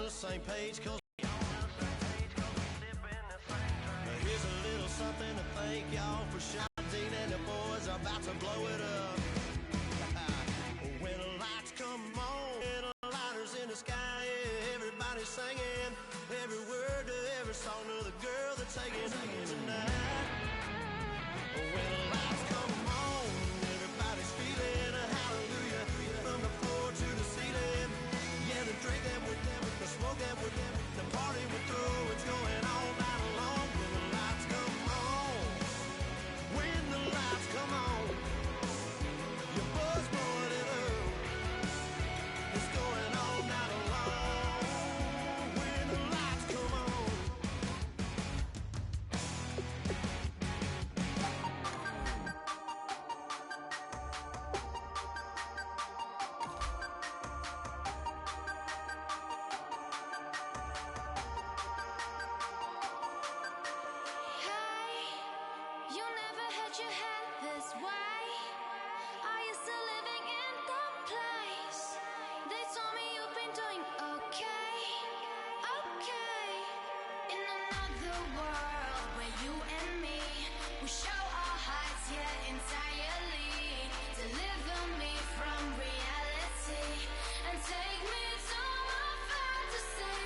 the same page, 'cause here's a little something to thank y'all for shouting, and the boys are about to blow it up. When the lights come on and the lighters in the sky, yeah, everybody's singing every word to every song of the girl that's taking tonight. When the lights come on, everybody's feeling a hallelujah from the floor to the ceiling. Yeah, the drink that we're them, the smoke that we're them, the party we're through, it's going all night long. When the lights come on, when the lights come on, your buzz blowing it up. It's going all night long. When the lights come on. Hey, you never had your head this way. Are you still living in that place? They told me you've been doing okay, okay. In another world where you and me, we show our hearts, yeah, entirely. Deliver me from reality and take me to my fantasy.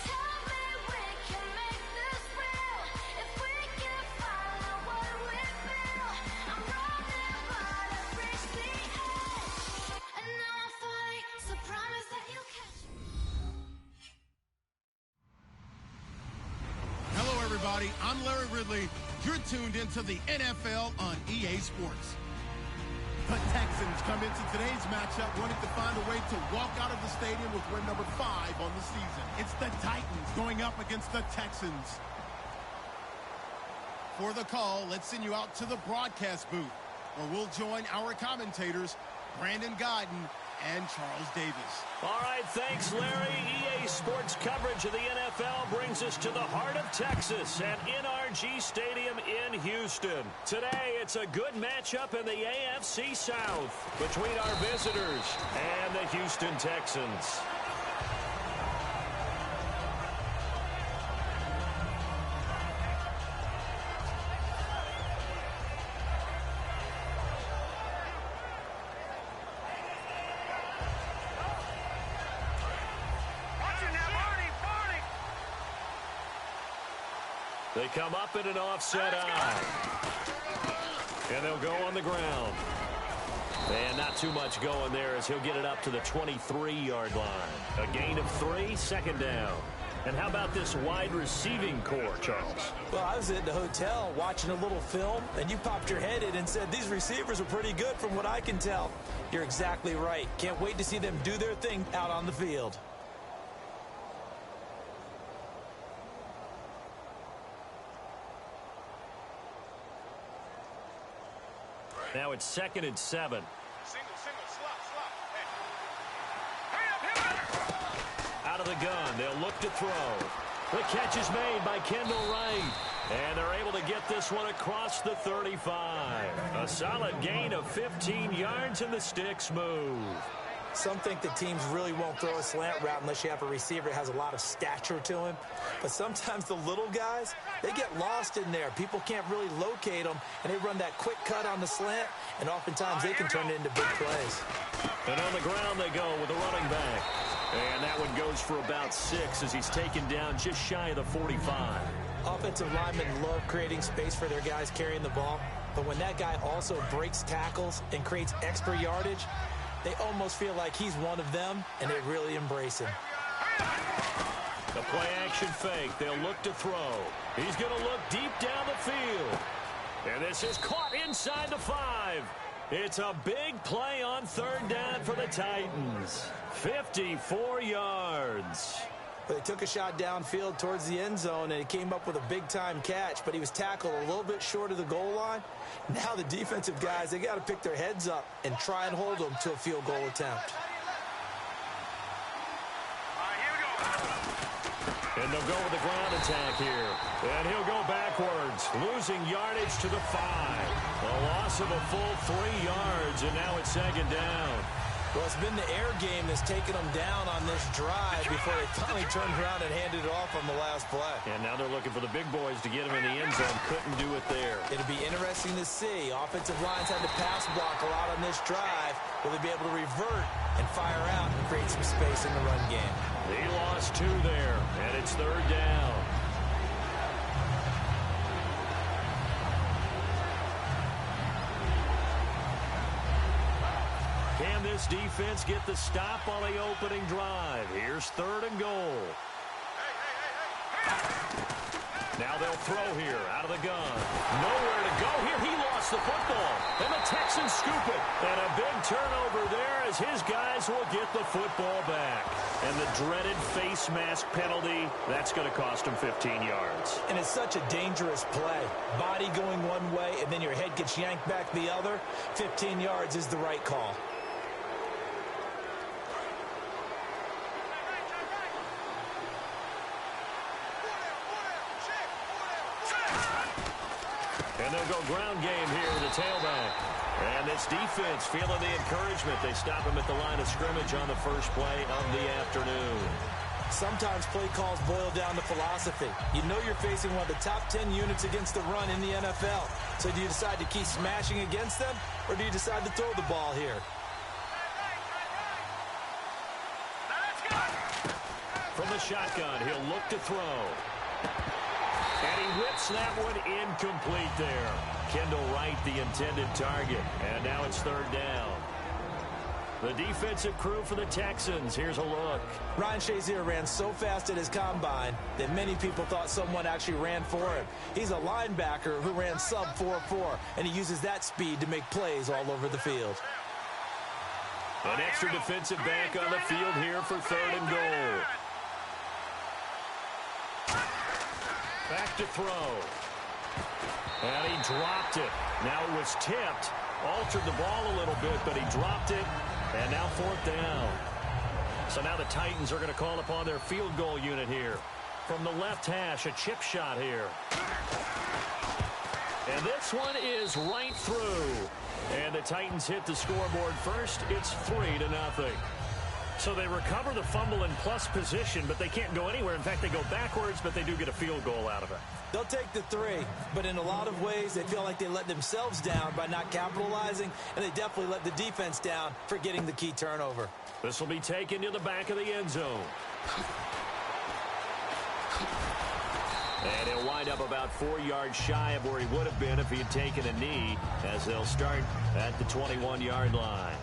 Tell me we can make this real if we can follow what we feel. I'm running, but I've reached the edge, and now I'm falling. So promise that you'll catch me. Hello, everybody. I'm Larry Ridley. You're tuned into the NFL on EA Sports. The Texans come into today's matchup wanting to find a way to walk out of the stadium with win number 5 on the season. It's the Titans going up against the Texans. For the call, let's send you out to the broadcast booth, where we'll join our commentators, Brandon Godden and Charles Davis. All right, thanks, Larry. EA Sports coverage of the NFL brings us to the heart of Texas at NRG Stadium in Houston. Today, it's a good matchup in the AFC South between our visitors and the Houston Texans. They come up in an offset eye. And they'll go on the ground. And not too much going there as he'll get it up to the 23-yard line. A gain of 3, second down. And how about this wide receiving core, Charles? Well, I was at the hotel watching a little film, and you popped your head in and said, these receivers are pretty good from what I can tell. You're exactly right. Can't wait to see them do their thing out on the field. Now it's 2nd and 7. Slot. Out of the gun, they'll look to throw. The catch is made by Kendall Wright. And they're able to get this one across the 35. A solid gain of 15 yards, and the sticks move. Some think that teams really won't throw a slant route unless you have a receiver that has a lot of stature to him. But sometimes the little guys, they get lost in there. People can't really locate them, and they run that quick cut on the slant, and oftentimes they can turn it into big plays. And on the ground they go with a running back. And that one goes for about 6 as he's taken down just shy of the 45. Offensive linemen love creating space for their guys carrying the ball, but when that guy also breaks tackles and creates extra yardage, they almost feel like he's one of them, and they really embrace him. The play-action fake. They'll look to throw. He's going to look deep down the field. And this is caught inside the 5. It's a big play on 3rd down for the Titans. 54 yards. But they took a shot downfield towards the end zone, and he came up with a big-time catch, but he was tackled a little bit short of the goal line. Now the defensive guys, they got to pick their heads up and try and hold them to a field goal attempt. And they'll go with the ground attack here. And he'll go backwards, losing yardage to the 5. A loss of a full 3 yards, and now it's 2nd down. Well, it's been the air game that's taken them down on this drive before they finally turned around and handed it off on the last play. And now they're looking for the big boys to get them in the end zone. Couldn't do it there. It'll be interesting to see. Offensive lines had to pass block a lot on this drive. Will they be able to revert and fire out and create some space in the run game? He lost 2 there, and it's 3rd down. Can this defense get the stop on the opening drive? Here's 3rd and goal. Now they'll throw here out of the gun. Nowhere to go here. He lost the football. And the Texans scoop it. And a big turnover there as his guys will get the football back. And the dreaded face mask penalty, that's going to cost him 15 yards. And it's such a dangerous play. Body going one way, and then your head gets yanked back the other. 15 yards is the right call. And they'll go ground game here with the tailback. And this defense feeling the encouragement. They stop him at the line of scrimmage on the first play of the afternoon. Sometimes play calls boil down to philosophy. You know you're facing one of the top 10 units against the run in the NFL. So do you decide to keep smashing against them, or do you decide to throw the ball here? From the shotgun, he'll look to throw. And he whips that one incomplete there. Kendall Wright, the intended target. And now it's 3rd down. The defensive crew for the Texans. Here's a look. Ryan Shazier ran so fast at his combine that many people thought someone actually ran for him. He's a linebacker who ran sub 4.4, and he uses that speed to make plays all over the field. An extra defensive back on the field here for 3rd and goal. Back to throw. And he dropped it. Now it was tipped. Altered the ball a little bit, but he dropped it. And now 4th down. So now the Titans are going to call upon their field goal unit here. From the left hash, a chip shot here. And this one is right through. And the Titans hit the scoreboard first. It's 3-0. So they recover the fumble in plus position, but they can't go anywhere. In fact, they go backwards, but they do get a field goal out of it. They'll take the 3, but in a lot of ways, they feel like they let themselves down by not capitalizing, and they definitely let the defense down for getting the key turnover. This will be taken to the back of the end zone. And he'll wind up about 4 yards shy of where he would have been if he had taken a knee, as they'll start at the 21-yard line.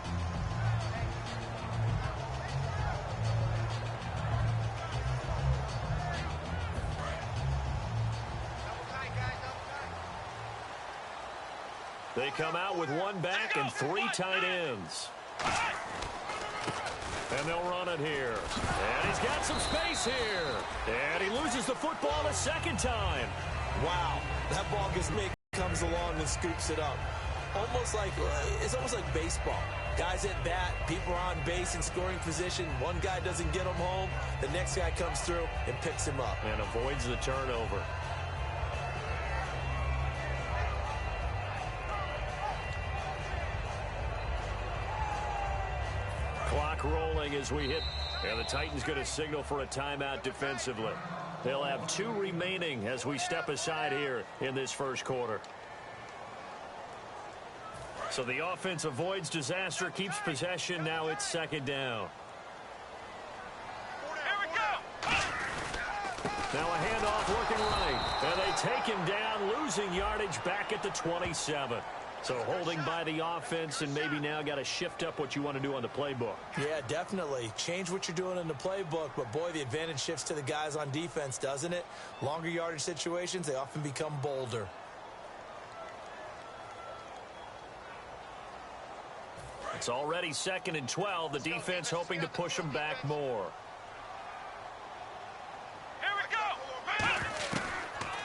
They come out with 1 back and 3 tight ends. And they'll run it here. And he's got some space here. And he loses the football a second time. Wow, that ball comes along and scoops it up. It's almost like baseball. Guys at bat, people are on base in scoring position. One guy doesn't get him home. The next guy comes through and picks him up. And avoids the turnover. Clock rolling as we hit. And the Titans going to signal for a timeout defensively. They'll have 2 remaining as we step aside here in this first quarter. So the offense avoids disaster, keeps possession. Now it's 2nd down. Now a handoff looking right. And they take him down, losing yardage back at the 27. So holding by the offense, and maybe now got to shift up what you want to do on the playbook. Yeah, definitely. Change what you're doing in the playbook, but boy, the advantage shifts to the guys on defense, doesn't it? Longer yardage situations, they often become bolder. It's already 2nd and 12. The defense hoping to push them back more.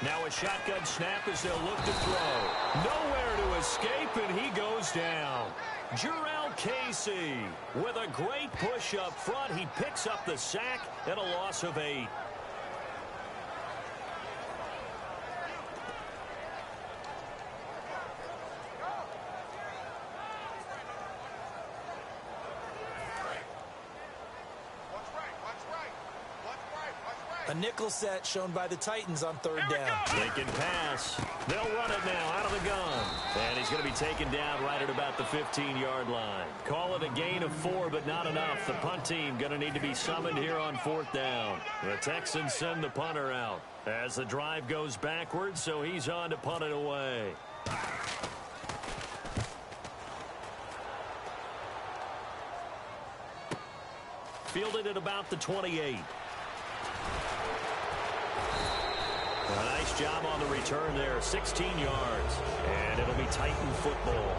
Now a shotgun snap as they'll look to throw. Nowhere to escape, and he goes down. Jarrell Casey with a great push up front. He picks up the sack and a loss of 8. A nickel set shown by the Titans on third down. Taking pass. They'll run it now out of the gun. And he's going to be taken down right at about the 15-yard line. Call it a gain of 4, but not enough. The punt team going to need to be summoned here on fourth down. The Texans send the punter out as the drive goes backwards, so he's on to punt it away. Fielded at about the 28. A nice job on the return there, 16 yards. And it'll be Titan football.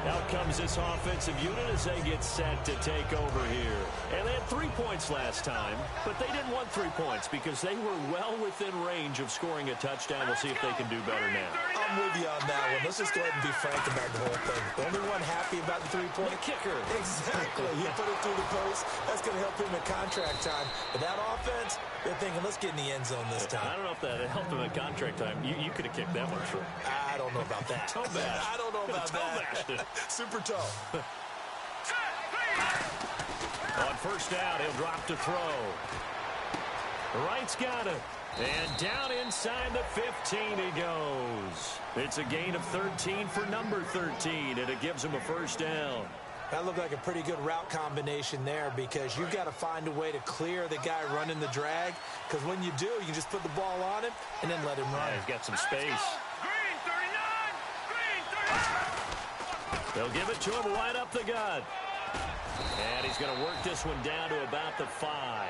Out comes this offensive unit as they get set to take over here. And they had 3 points last time, but they didn't want 3 points because they were well within range of scoring a touchdown. We'll see if they can do better now. I'm with you on that one. Let's just go ahead and be frank about the whole thing. The only one happy about the 3-point kicker. Exactly. He put it through the post. That's going to help him in contract time. But that offense, they're thinking, let's get in the end zone this time. I don't know if that helped him in contract time. You could have kicked that one through. I don't know about that. Toe bash. I don't know about that. Super toe. On first down, he'll drop to throw. Wright's got it. And down inside the 15 he goes. It's a gain of 13 for number 13, and it gives him a first down. That looked like a pretty good route combination there because you've got to find a way to clear the guy running the drag, because when you do, you can just put the ball on him and then let him run. Yeah, he's got some space. They'll give it to him right up the gut. And he's going to work this one down to about the 5.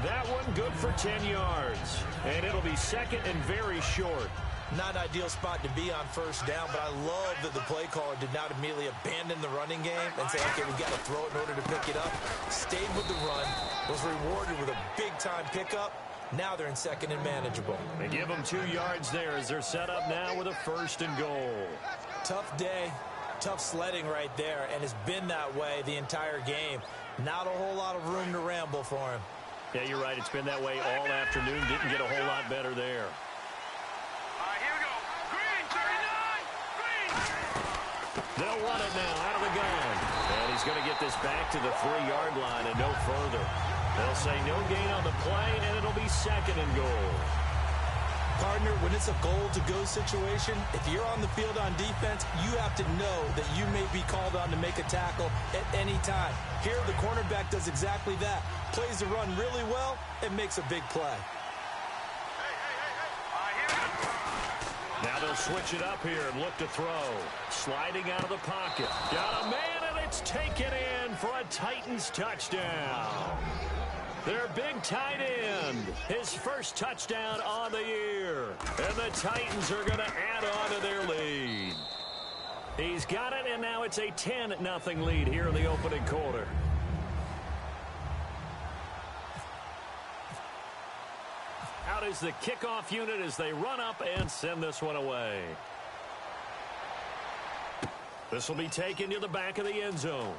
That one good for 10 yards. And it'll be second and very short. Not an ideal spot to be on first down, but I love that the play caller did not immediately abandon the running game and say, okay, we've got to throw it in order to pick it up. Stayed with the run, was rewarded with a big-time pickup. Now they're in second and manageable. They give them 2 yards there as they're set up now with a first and goal. Tough day, tough sledding right there, and it's been that way the entire game. Not a whole lot of room to ramble for him. Yeah, you're right. It's been that way all afternoon. Didn't get a whole lot better there. Here we go. Green, 39. Green. They'll run it now out of the gun. And he's going to get this back to the 3-yard line and no further. They'll say no gain on the play, and it'll be second and goal. Partner, when it's a goal-to-go situation, if you're on the field on defense, you have to know that you may be called on to make a tackle at any time. Here, the cornerback does exactly that. Plays the run really well and makes a big play. Now they'll switch it up here and look to throw. Sliding out of the pocket. Got a man, and it's taken in for a Titans touchdown. Their big tight end, his first touchdown on the year. And the Titans are going to add on to their lead. He's got it, and now it's a 10-0 lead here in the opening quarter. Out is the kickoff unit as they run up and send this one away. This will be taken to the back of the end zone.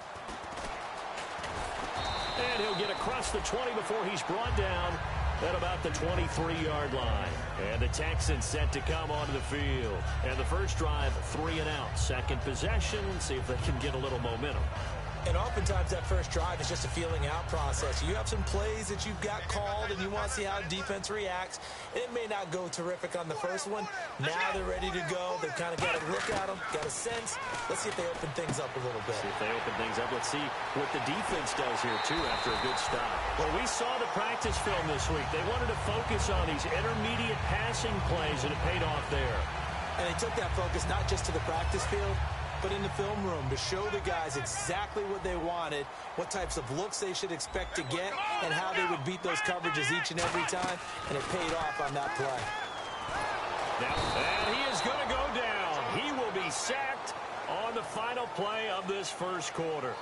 And he'll get across the 20 before he's brought down at about the 23-yard line. And the Texans set to come onto the field. And the first drive, 3 and out. Second possession, see if they can get a little momentum. And oftentimes that first drive is just a feeling out process. You have some plays that you've got called and you want to see how defense reacts. It may not go terrific on the first one. Now they're ready to go. They've kind of got a look at them, got a sense. Let's see if they open things up a little bit. See if they open things up. Let's see what the defense does here, too, after a good stop. Well, we saw the practice film this week. They wanted to focus on these intermediate passing plays, and it paid off there. And they took that focus not just to the practice field, but in the film room to show the guys exactly what they wanted, what types of looks they should expect to get, and how they would beat those coverages each and every time, and it paid off on that play. Now, and he is going to go down. He will be sacked on the final play of this first quarter.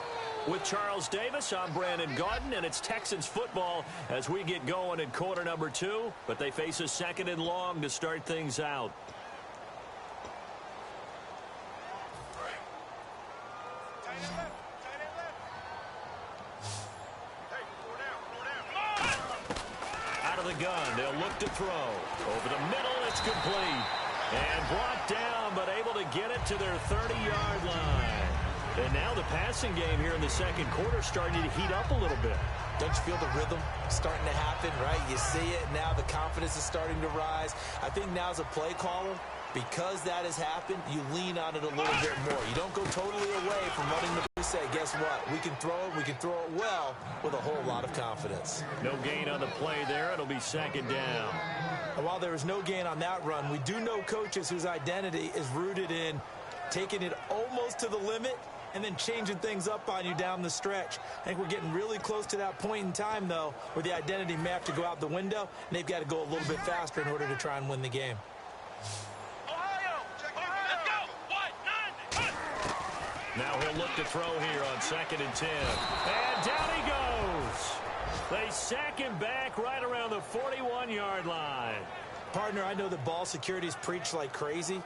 With Charles Davis, I'm Brandon Garden, and it's Texans football as we get going in quarter number 2, but they face a second and long to start things out. Out of the gun, they'll look to throw. Over the middle, it's complete. And brought down, but able to get it to their 30-yard line. And now the passing game here in the second quarter starting to heat up a little bit. Don't you feel the rhythm starting to happen, right? You see it, now the confidence is starting to rise. I think now as a play caller, because that has happened, you lean on it a little bit more. You don't go totally away from running the say, guess what? We can throw it well with a whole lot of confidence. No gain on the play there. It'll be second down. And while there is no gain on that run, we do know coaches whose identity is rooted in taking it almost to the limit and then changing things up on you down the stretch. I think we're getting really close to that point in time, though, where the identity may have to go out the window, and they've got to go a little bit faster in order to try and win the game. Now he'll look to throw here on 2nd and 10. And down he goes. They sack him back right around the 41-yard line. Partner, I know that ball security is preached like crazy,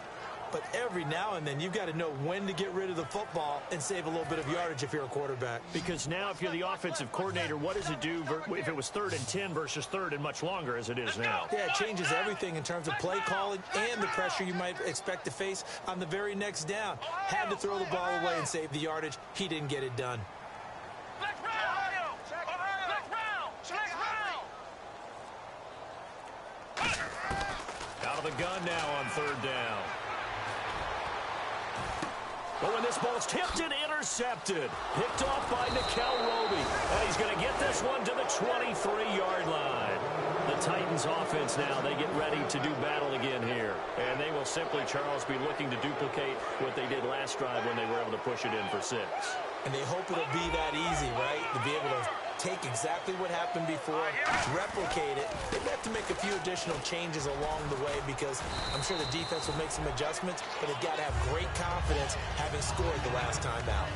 but every now and then you've got to know when to get rid of the football and save a little bit of yardage if you're a quarterback. Because now if you're the offensive coordinator, what does it do if it was 3rd and 10 versus 3rd and much longer as it is now? Yeah, it changes everything in terms of play calling and the pressure you might expect to face on the very next down. Had to throw the ball away and save the yardage. He didn't get it done. Out of the gun now on 3rd down. Oh, and this ball's tipped and intercepted. Picked off by Nickel Roby. And he's going to get this one to the 23-yard line. The Titans offense now, they get ready to do battle again here. And they will simply, Charles, be looking to duplicate what they did last drive when they were able to push it in for 6. And they hope it'll be that easy, right? To be able to take exactly what happened before, replicate it. They've got to make a few additional changes along the way because I'm sure the defense will make some adjustments, but they've got to have great confidence having scored the last time out.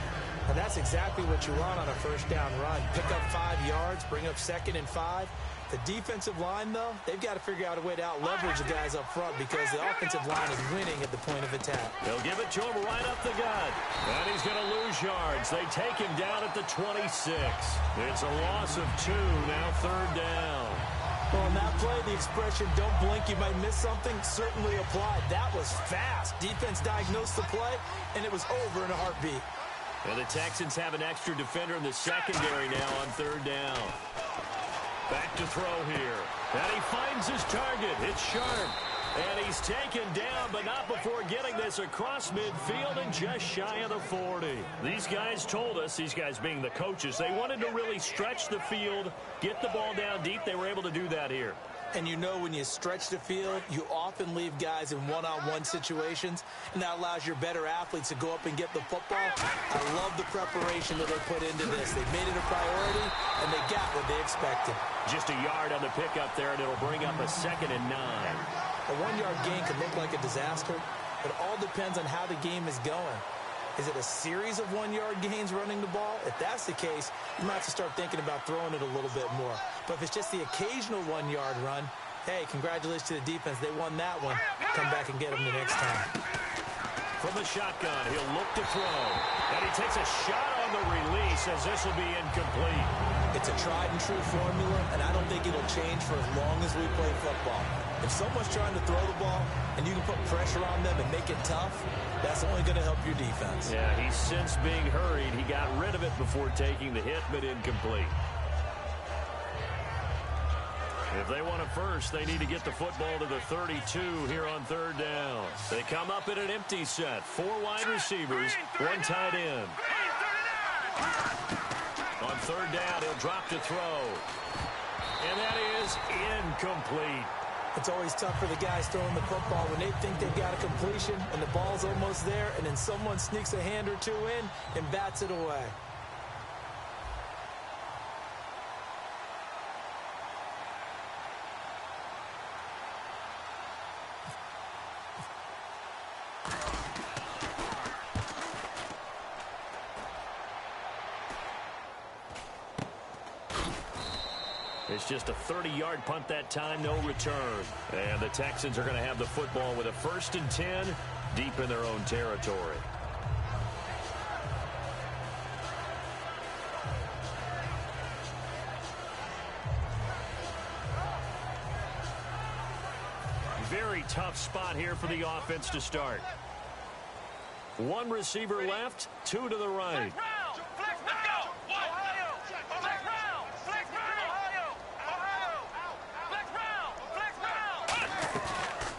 And that's exactly what you want on a 1st down run. Pick up 5 yards, bring up 2nd and 5. The defensive line, though, they've got to figure out a way to out-leverage the guys up front because the offensive line is winning at the point of attack. They'll give it to him right up the gut. And he's going to lose yards. They take him down at the 26. It's a loss of 2, now 3rd down. Well, on that play, the expression, don't blink, you might miss something, certainly applied. That was fast. Defense diagnosed the play, and it was over in a heartbeat. And the Texans have an extra defender in the secondary now on 3rd down. Back to throw here. And he finds his target. It's Sharp. And he's taken down, but not before getting this across midfield and just shy of the 40. These guys told us, these guys being the coaches, they wanted to really stretch the field, get the ball down deep. They were able to do that here. And you know when you stretch the field, you often leave guys in one-on-one situations, and that allows your better athletes to go up and get the football. I love the preparation that they put into this. They made it a priority, and they got what they expected. Just a yard on the pickup there, and it'll bring up a 2nd and 9. A 1-yard gain could look like a disaster, but it all depends on how the game is going. Is it a series of 1-yard gains running the ball? If that's the case, you might have to start thinking about throwing it a little bit more. But if it's just the occasional 1-yard run, hey, congratulations to the defense. They won that one. Come back and get them the next time. From the shotgun, he'll look to throw. And he takes a shot on the release as this will be incomplete. It's a tried-and-true formula, and I don't think it'll change for as long as we play football. If someone's trying to throw the ball and you can put pressure on them and make it tough, that's only going to help your defense. Yeah, he's since being hurried. He got rid of it before taking the hit, but incomplete. If they want a first, they need to get the football to the 32 here on 3rd down. They come up in an empty set. 4 wide receivers, 1 tight end. On 3rd down, he'll drop to throw. And that is incomplete. It's always tough for the guys throwing the football when they think they've got a completion and the ball's almost there, and then someone sneaks a hand or two in and bats it away. It's just a 30-yard punt that time, no return. And the Texans are going to have the football with a 1st and 10 deep in their own territory. Very tough spot here for the offense to start. 1 receiver left, 2 to the right.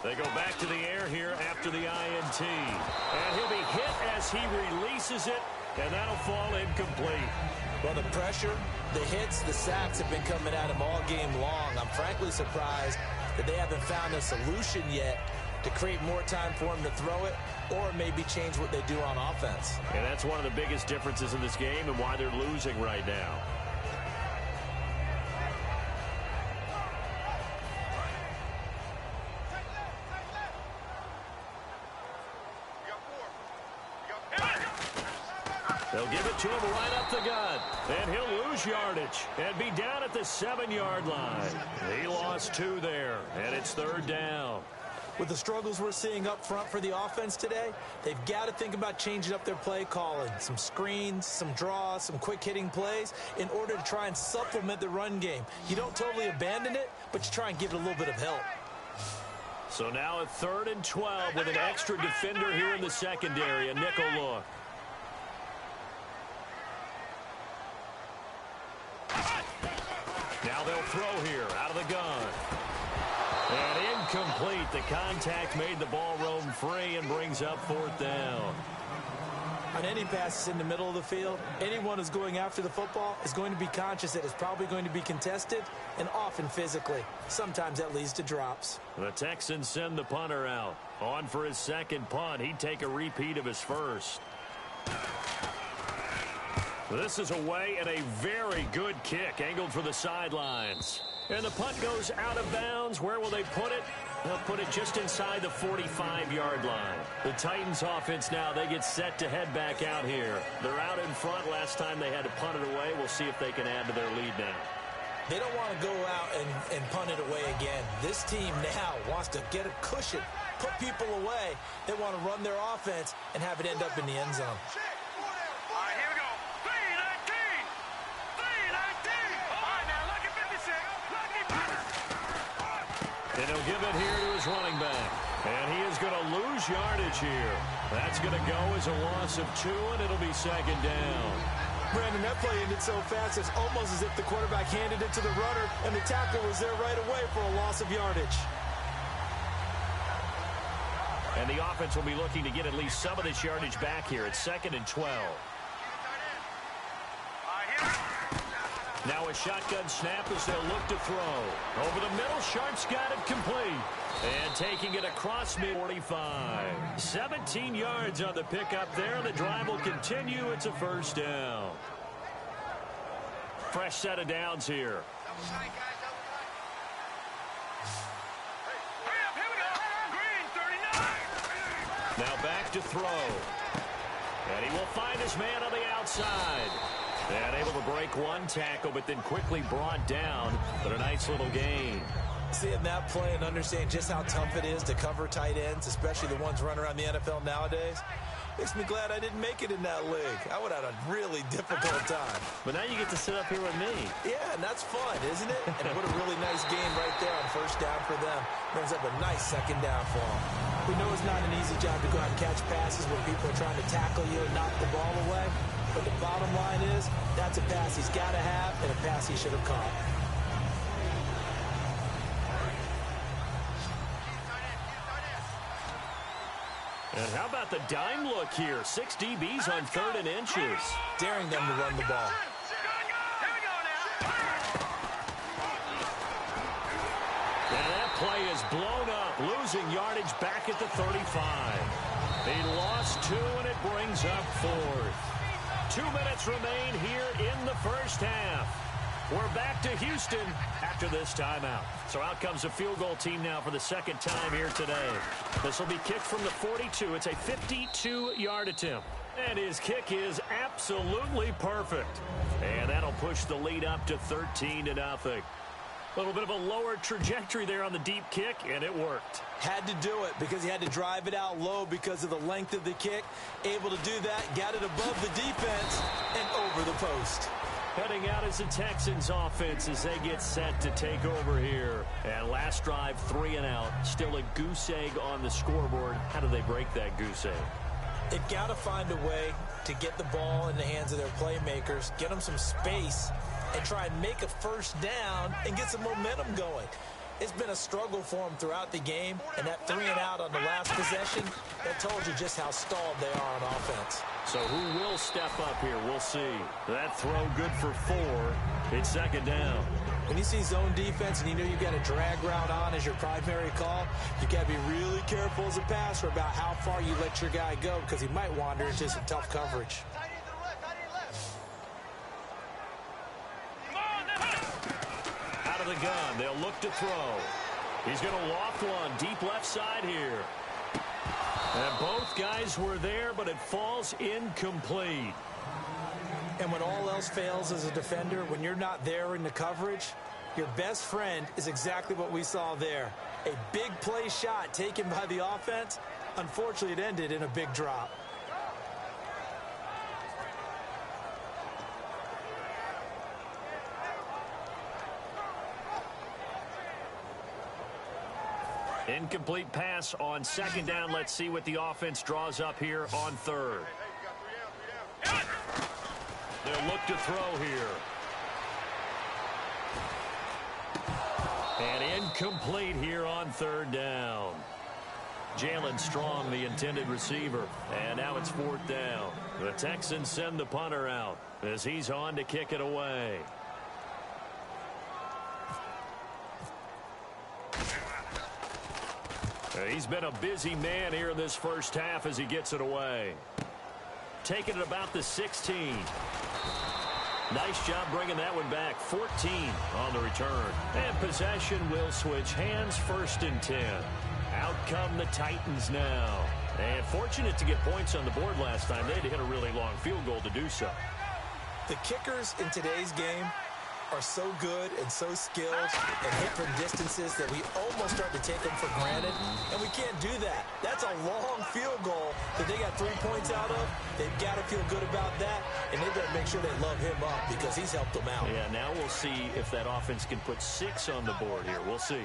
They go back to the air here after the INT. And he'll be hit as he releases it, and that'll fall incomplete. Well, the pressure, the hits, the sacks have been coming at him all game long. I'm frankly surprised that they haven't found a solution yet to create more time for him to throw it or maybe change what they do on offense. And that's one of the biggest differences in this game and why they're losing right now. They'll give it to him right up the gut. And he'll lose yardage and be down at the 7-yard line. He lost 2 there, and it's 3rd down. With the struggles we're seeing up front for the offense today, they've got to think about changing up their play calling. Some screens, some draws, some quick-hitting plays in order to try and supplement the run game. You don't totally abandon it, but you try and give it a little bit of help. So now a 3rd and 12 with an extra defender here in the secondary, a nickel look. Now they'll throw here out of the gun. And incomplete. The contact made the ball roam free and brings up 4th down. On any passes in the middle of the field, anyone who's going after the football is going to be conscious that it's probably going to be contested and often physically. Sometimes that leads to drops. The Texans send the punter out. On for his 2nd punt. He'd take a repeat of his 1st. This is away and a very good kick angled for the sidelines. And the punt goes out of bounds. Where will they put it? They'll put it just inside the 45-yard line. The Titans offense now, they get set to head back out here. They're out in front. Last time they had to punt it away. We'll see if they can add to their lead now. They don't want to go out and punt it away again. This team now wants to get a cushion, put people away. They want to run their offense and have it end up in the end zone. All right, here we go. 319. 319. All right, now look at 56. And he'll give it here to his running back. And he is going to lose yardage here. That's going to go as a loss of 2, and it'll be 2nd down. Brandon, that play ended so fast, it's almost as if the quarterback handed it to the runner, and the tackle was there right away for a loss of yardage. And the offense will be looking to get at least some of this yardage back here. It's 2nd and 12. Now a shotgun snap as they'll look to throw. Over the middle, Sharp's got it complete. And taking it across mid-45. 17 yards on the pickup there. The drive will continue. It's a 1st down. Fresh set of downs here. Now back to throw. And he will find his man on the outside. And able to break one tackle, but then quickly brought down. But a nice little gain. Seeing that play and understanding just how tough it is to cover tight ends, especially the ones running around the NFL nowadays, makes me glad I didn't make it in that league. I would have had a really difficult time. But now you get to sit up here with me. Yeah, and that's fun, isn't it? And what a really nice game right there on 1st down for them. Brings up a nice 2nd down for them. We know it's not an easy job to go out and catch passes where people are trying to tackle you and knock the ball away. But the bottom line is, that's a pass he's got to have and a pass he should have caught. And how about the dime look here? 6 DBs on 3rd and inches. Daring them to run the ball. And that play is blown up, losing yardage back at the 35. He lost 2, and it brings up 4th. 2 minutes remain here in the 1st half. We're back to Houston after this timeout. So out comes a field goal team now for the 2nd time here today. This will be kicked from the 42. It's a 52-yard attempt. And his kick is absolutely perfect. And that'll push the lead up to 13-0. A little bit of a lower trajectory there on the deep kick, and it worked. Had to do it because he had to drive it out low because of the length of the kick. Able to do that, got it above the defense, and over the post. Heading out as the Texans offense as they get set to take over here. And last drive, 3 and out. Still a goose egg on the scoreboard. How do they break that goose egg? They've got to find a way to get the ball in the hands of their playmakers, get them some space, and try and make a 1st down and get some momentum going. It's been a struggle for them throughout the game, and that 3 and out on the last possession, that told you just how stalled they are on offense. So who will step up here? We'll see. That throw good for 4. It's second down. When you see zone defense and you know you've got a drag route on as your primary call, you got to be really careful as a passer about how far you let your guy go because he might wander into some tough coverage. Out of the gun, they'll look to throw. He's going to loft one deep left side here. And both guys were there, but it falls incomplete. And when all else fails as a defender, when you're not there in the coverage, your best friend is exactly what we saw there. A big play shot taken by the offense. Unfortunately, it ended in a big drop. Incomplete pass on second down. Let's see what the offense draws up here on third. They'll look to throw here. And incomplete here on third down. Jalen Strong, the intended receiver. And now it's fourth down. The Texans send the punter out as he's on to kick it away. He's been a busy man here in this first half as he gets it away. Taking it about the 16. Nice job bringing that one back. 14 on the return. And possession will switch hands, 1st and 10. Out come the Titans now. And fortunate to get points on the board last time. They had to hit a really long field goal to do so. The kickers in today's game are so good and so skilled and hit from distances that we almost start to take them for granted, and we can't do that. That's a long field goal that they got 3 points out of. They've got to feel good about that, and they better make sure they love him up because he's helped them out. Yeah, now we'll see if that offense can put 6 on the board here. We'll see.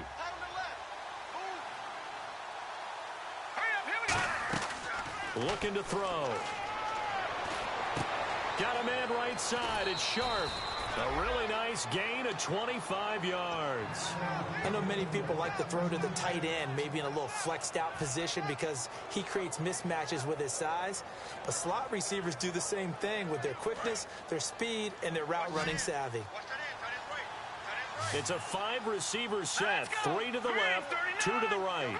Looking to throw. Got a man right side. It's Sharp. A really nice gain of 25 yards. I know many people like to throw to the tight end, maybe in a little flexed out position because he creates mismatches with his size. But slot receivers do the same thing with their quickness, their speed, and their route running savvy. It's a 5-receiver set. 3 to the left, 2 to the right.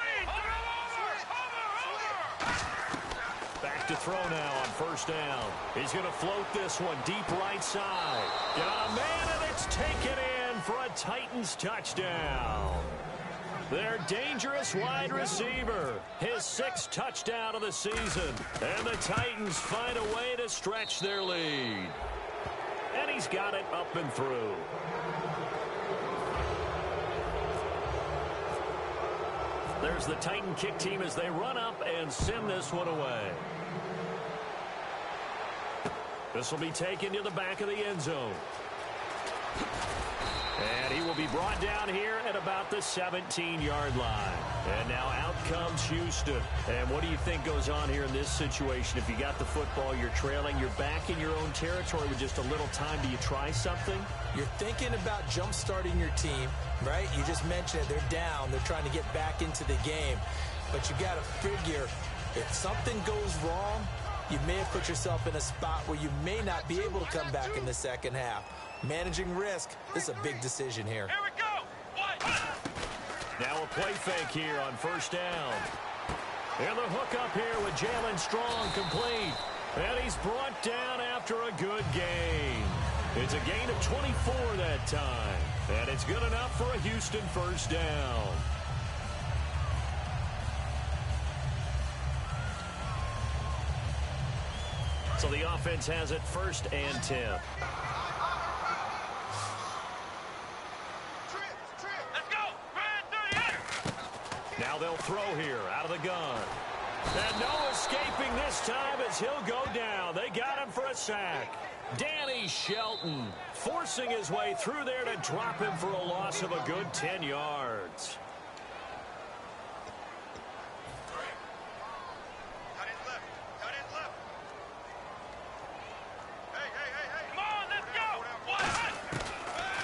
Back to throw now on first down. He's going to float this one deep right side. Got a man, and it's taken in for a Titans touchdown. Their dangerous wide receiver. His 6th touchdown of the season. And the Titans find a way to stretch their lead. And he's got it up and through. There's the Titan kick team as they run up and send this one away. This will be taken to the back of the end zone. And he will be brought down here at about the 17-yard line. And now out comes Houston. And what do you think goes on here in this situation? If you got the football, you're trailing, you're back in your own territory with just a little time. Do you try something? You're thinking about jump-starting your team, right? You just mentioned it. They're down. They're trying to get back into the game. But you got to figure if something goes wrong, you may have put yourself in a spot where you may not be able to come back in the second half. Managing risk is a big decision here. Here we go. Now a play fake here on first down. And the hook up here with Jalen Strong complete. And he's brought down after a good gain. It's a gain of 24 that time. And it's good enough for a Houston first down. So the offense has it 1st and 10. Now they'll throw here out of the gun. And no escaping this time as he'll go down. They got him for a sack. Danny Shelton forcing his way through there to drop him for a loss of a good 10 yards.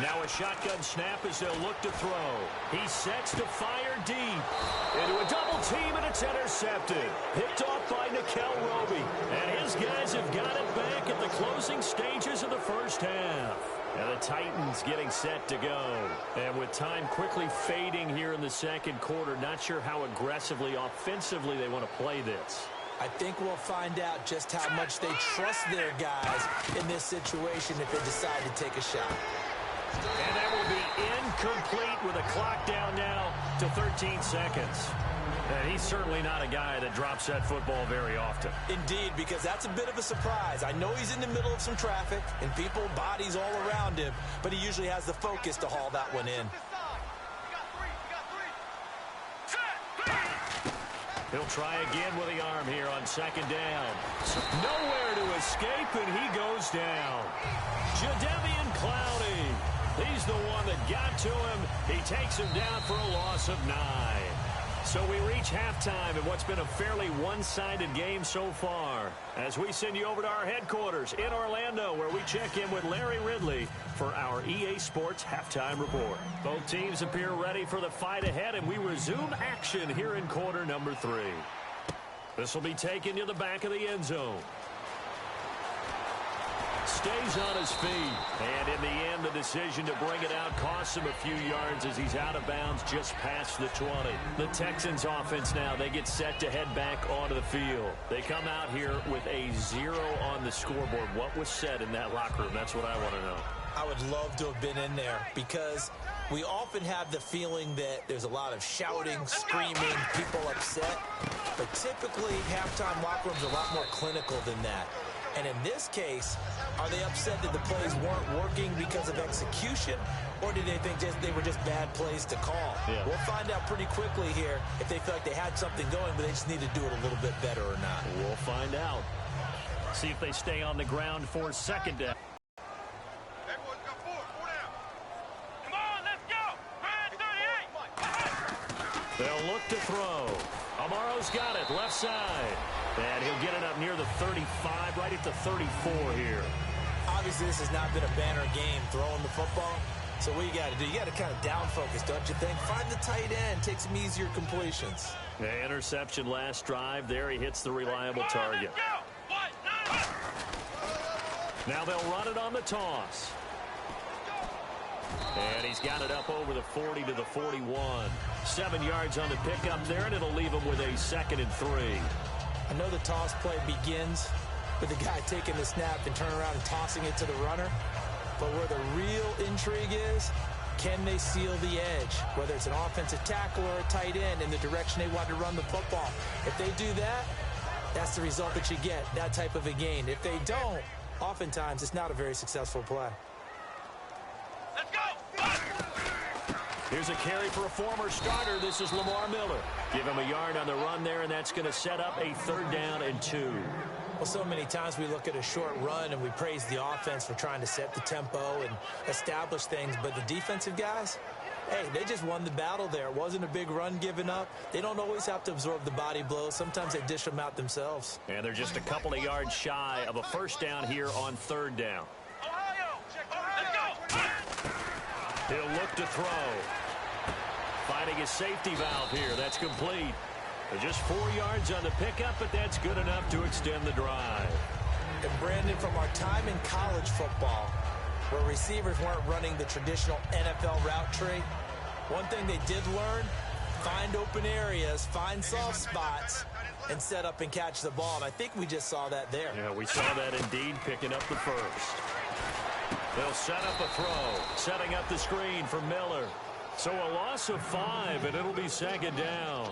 Now a shotgun snap as they'll look to throw. He sets to fire deep. Into a double team, and it's intercepted. Picked off by Nickel Roby. And his guys have got it back at the closing stages of the first half. And the Titans getting set to go. And with time quickly fading here in the second quarter, not sure how aggressively, offensively they want to play this. I think we'll find out just how much they trust their guys in this situation if they decide to take a shot. And that will be incomplete with a clock down now to 13 seconds. And he's certainly not a guy that drops that football very often. Indeed, because that's a bit of a surprise. I know he's in the middle of some traffic and people, bodies all around him, but he usually has the focus to haul that one in. He'll try again with the arm here on second down. Nowhere to escape, and he goes down. Jadeveon Clowney. He's the one that got to him. He takes him down for a loss of 9. So we reach halftime in what's been a fairly one-sided game so far, as we send you over to our headquarters in Orlando, where we check in with Larry Ridley for our EA Sports Halftime Report. Both teams appear ready for the fight ahead, and we resume action here in quarter number 3. This will be taken to the back of the end zone. Stays on his feet, and in the end, the decision to bring it out costs him a few yards as he's out of bounds just past the 20. The Texans offense now, they get set to head back onto the field. They come out here with a 0 on the scoreboard. What was said in that locker room? That's what I want to know. I would love to have been in there because we often have the feeling that there's a lot of shouting, screaming, people upset. But typically, halftime locker rooms are a lot more clinical than that. And in this case, are they upset that the plays weren't working because of execution, or did they think they were just bad plays to call? Yeah. We'll find out pretty quickly here if they feel like they had something going, but they just need to do it a little bit better or not. We'll find out. See if they stay on the ground for second down. They'll look to throw. Amaro's got it, left side. And he'll get it up near the 35, right at the 34 here. Obviously, this has not been a banner game throwing the football. So what you got to do, you got to kind of down focus, don't you think? Find the tight end, take some easier completions. The interception last drive. There he hits the reliable target. Now they'll run it on the toss. And he's got it up over the 40 to the 41. 7 yards on the pickup there, and it'll leave him with a 2nd and 3. I know the toss play begins with the guy taking the snap and turning around and tossing it to the runner. But where the real intrigue is, can they seal the edge? Whether it's an offensive tackle or a tight end in the direction they want to run the football. If they do that, that's the result that you get, that type of a gain. If they don't, oftentimes it's not a very successful play. Let's go! Here's a carry for a former starter. This is Lamar Miller. Give him a yard on the run there, and that's going to set up a 3rd down and 2. Well, so many times we look at a short run and we praise the offense for trying to set the tempo and establish things, but the defensive guys, hey, they just won the battle there. It wasn't a big run given up. They don't always have to absorb the body blows. Sometimes they dish them out themselves. And they're just a couple of yards shy of a 1st down here on 3rd down. He'll look to throw. Finding his safety valve here. That's complete. Just 4 yards on the pickup, but that's good enough to extend the drive. And Brandon, from our time in college football, where receivers weren't running the traditional NFL route tree, one thing they did learn, find open areas, find soft spots, and set up and catch the ball. And I think we just saw that there. Yeah, we saw that indeed, picking up the 1st. They'll set up a throw, setting up the screen for Miller. So a loss of 5, and it'll be 2nd down.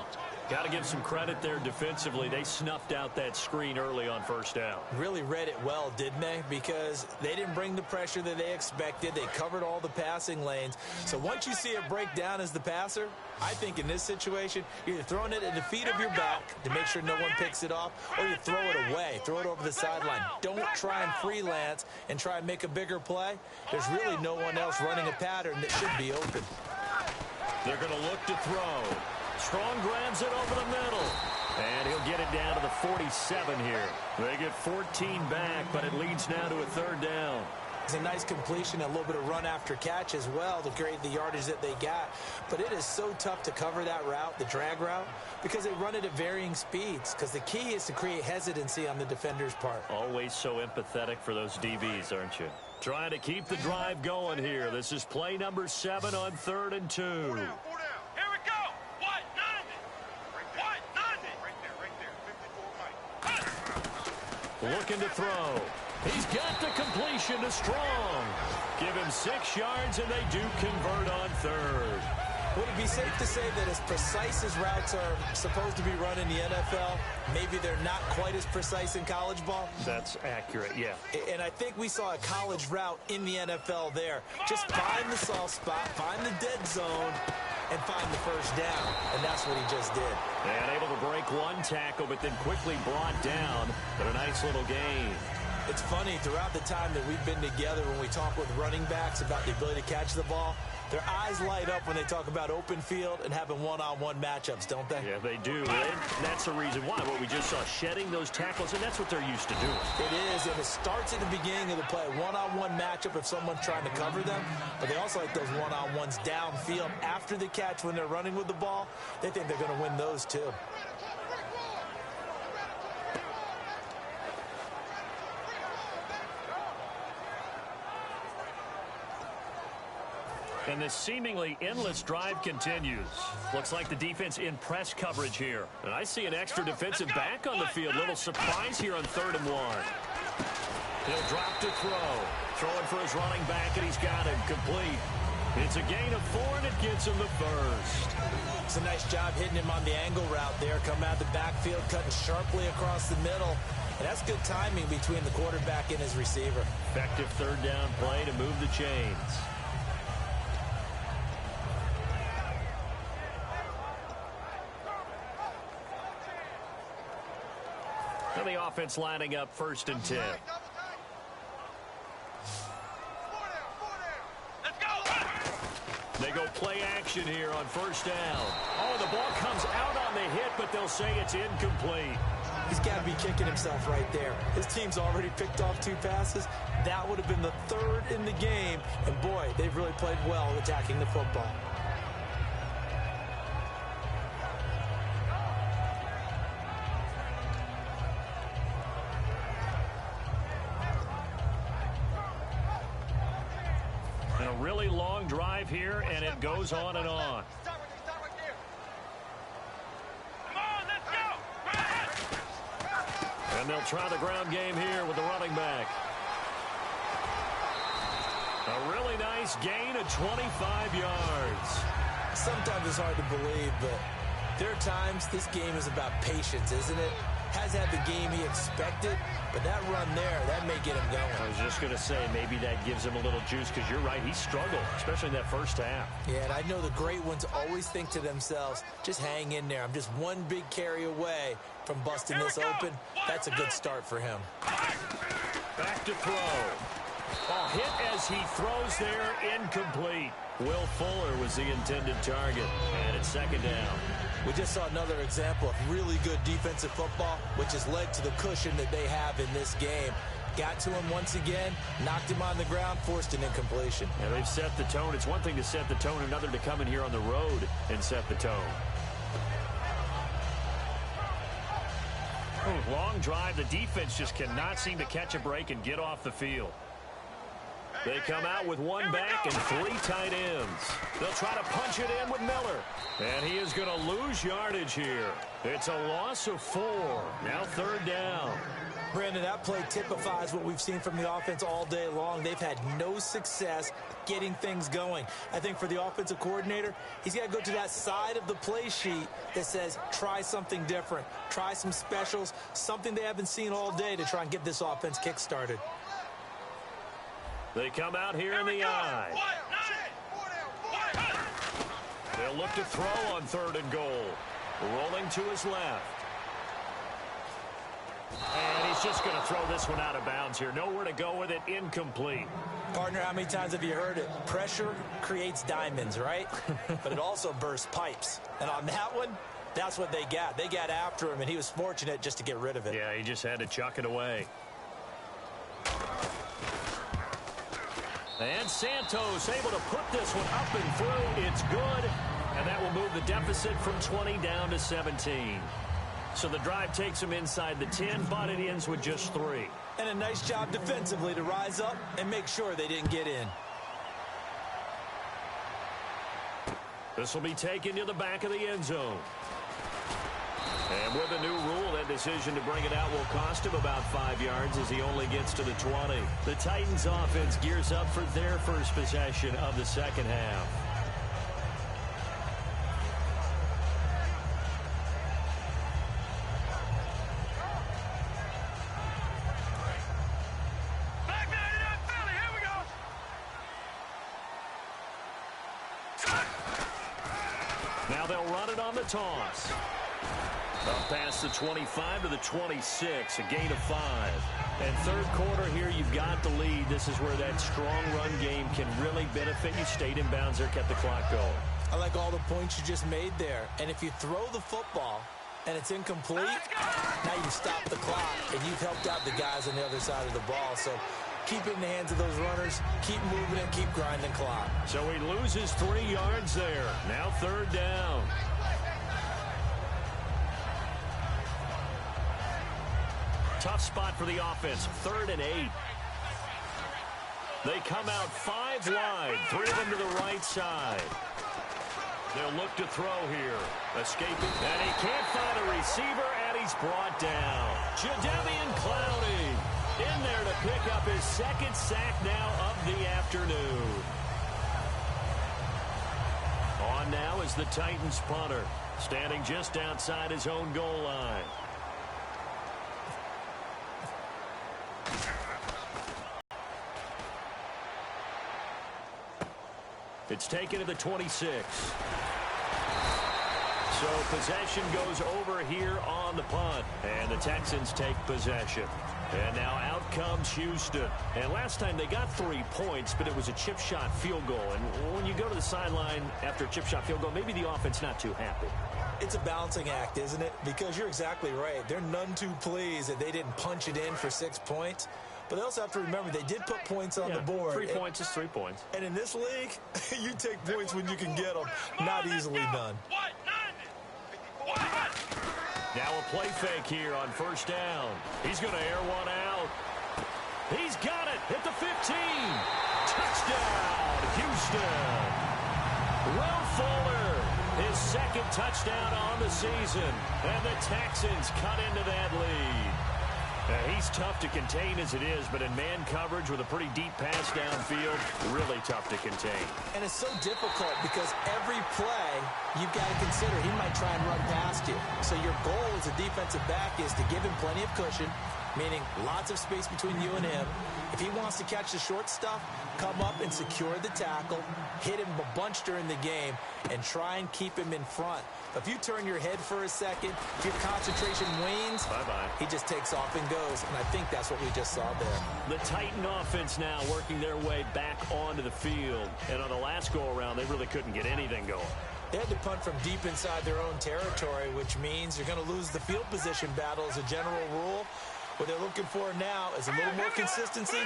Got to give some credit there defensively. They snuffed out that screen early on 1st down. Really read it well, didn't they? Because they didn't bring the pressure that they expected. They covered all the passing lanes. So once you see it break down as the passer, I think in this situation, you're either throwing it at the feet of your back to make sure no one picks it off, or you throw it away, throw it over the sideline. Don't try and freelance and try and make a bigger play. There's really no one else running a pattern that should be open. They're going to look to throw. Strong grabs it over the middle. And he'll get it down to the 47 here. They get 14 back, but it leads now to a 3rd down. It's a nice completion, a little bit of run after catch as well to create the yardage that they got. But it is so tough to cover that route, the drag route, because they run it at varying speeds. Because the key is to create hesitancy on the defender's part. Always so empathetic for those DBs, aren't you? Trying to keep the drive going here. This is play number 7 on 3rd and 2. 4 down. Here we go. White, 90. White, 90. Right there. 54, Mike. Looking to throw. He's got the completion to Strong. Give him 6 yards, and they do convert on 3rd. Would it be safe to say that as precise as routes are supposed to be run in the NFL, maybe they're not quite as precise in college ball? That's accurate, yeah. And I think we saw a college route in the NFL there. Just find the soft spot, find the dead zone, and find the first down. And that's what he just did. And able to break one tackle, but then quickly brought down. But a nice little gain. It's funny, throughout the time that we've been together, when we talk with running backs about the ability to catch the ball, their eyes light up when they talk about open field and having one-on-one matchups, don't they? Yeah, they do. And that's the reason why. What we just saw, shedding those tackles, and that's what they're used to doing. It is, and it starts at the beginning of the play. One-on-one matchup if someone's trying to cover them, but they also like those one-on-ones downfield after the catch when they're running with the ball. They think they're going to win those too. And this seemingly endless drive continues. Looks like the defense in press coverage here. And I see an extra defensive back on the field. Little surprise here on 3rd and 1. He'll drop to throw. Throwing for his running back, and he's got him complete. It's a gain of 4, and it gets him the first. It's a nice job hitting him on the angle route there. Coming out the backfield, cutting sharply across the middle. And that's good timing between the quarterback and his receiver. Effective 3rd down play to move the chains. And the offense lining up 1st and 10. They go play action here on 1st down. Oh, the ball comes out on the hit, but they'll say it's incomplete. He's got to be kicking himself right there. His team's already picked off 2 passes. That would have been the 3rd in the game. And boy, they've really played well attacking the football. And a really long drive here, and it goes on and on. And they'll try the ground game here with the running back. A really nice gain of 25 yards. Sometimes it's hard to believe, but there are times this game is about patience, isn't it? Has had the game he expected, but that run there, that may get him going. I was just going to say, maybe that gives him a little juice, because you're right, he struggled, especially in that first half. Yeah, and I know the great ones always think to themselves, just hang in there. I'm just one big carry away from busting this open. That's a good start for him. Back to throw. Oh, hit as he throws there, incomplete. Will Fuller was the intended target, and it's 2nd down. We just saw another example of really good defensive football, which has led to the cushion that they have in this game. Got to him once again, knocked him on the ground, forced an incompletion. Yeah, they've set the tone. It's one thing to set the tone, another to come in here on the road and set the tone. Long drive. The defense just cannot seem to catch a break and get off the field. They come out with 1 back and 3 tight ends. They'll try to punch it in with Miller. And he is going to lose yardage here. It's a loss of 4. Now 3rd down. Brandon, that play typifies what we've seen from the offense all day long. They've had no success getting things going. I think for the offensive coordinator, he's got to go to that side of the play sheet that says, try something different. Try some specials, something they haven't seen all day to try and get this offense kick-started. They come out here in the eye. They'll look to throw on 3rd and goal. Rolling to his left. And he's just going to throw this one out of bounds here. Nowhere to go with it. Incomplete. Partner, how many times have you heard it? Pressure creates diamonds, right? But it also bursts pipes. And on that one, that's what they got. They got after him, and he was fortunate just to get rid of it. Yeah, he just had to chuck it away. And Santos able to put this one up and through. It's good. And that will move the deficit from 20 down to 17. So the drive takes them inside the 10, but it ends with just 3. And a nice job defensively to rise up and make sure they didn't get in. This will be taken to the back of the end zone. And with a new rule, that decision to bring it out will cost him about 5 yards as he only gets to the 20. The Titans offense gears up for their first possession of the second half. Now they'll run it on the toss. Up past the 25 to the 26, a gain of 5. And third quarter here, you've got the lead. This is where that strong run game can really benefit you. Stayed in bounds there, kept the clock going. I like all the points you just made there. And if you throw the football and it's incomplete, now you stop the clock, and you've helped out the guys on the other side of the ball. So keep it in the hands of those runners. Keep moving and keep grinding clock. So he loses 3 yards there. Now third down. Tough spot for the offense. 3rd and 8. They come out 5 wide. 3 of them to the right side. They'll look to throw here. Escaping. And he can't find a receiver, and he's brought down. Jadeveon Clowney in there to pick up his 2nd sack now of the afternoon. On now is the Titans punter, standing just outside his own goal line. It's taken to the 26. So possession goes over here on the punt. And the Texans take possession. And now out comes Houston. And last time they got 3 points, but it was a chip shot field goal. And when you go to the sideline after a chip shot field goal, maybe the offense not too happy. It's a balancing act, isn't it? Because you're exactly right. They're none too pleased that they didn't punch it in for 6 points. But they also have to remember they did put points on the board. 3 points is 3 points. And in this league, you take points when you can get them. Not easily done. Now a play fake here on first down. He's going to air one out. He's got it at the 15. Touchdown, Houston. Will Fuller, his 2nd touchdown on the season. And the Texans cut into that lead. He's tough to contain as it is, but in man coverage with a pretty deep pass downfield, really tough to contain. And it's so difficult because every play you've got to consider he might try and run past you. So your goal as a defensive back is to give him plenty of cushion, meaning lots of space between you and him. If he wants to catch the short stuff, come up and secure the tackle, hit him a bunch during the game, and try and keep him in front. If you turn your head for a second, if your concentration wanes, bye-bye. He just takes off and goes, and I think that's what we just saw there. The Titan offense now working their way back onto the field. And on the last go-around, they really couldn't get anything going. They had to punt from deep inside their own territory, which means you're going to lose the field position battle as a general rule. What they're looking for now is a little more consistency,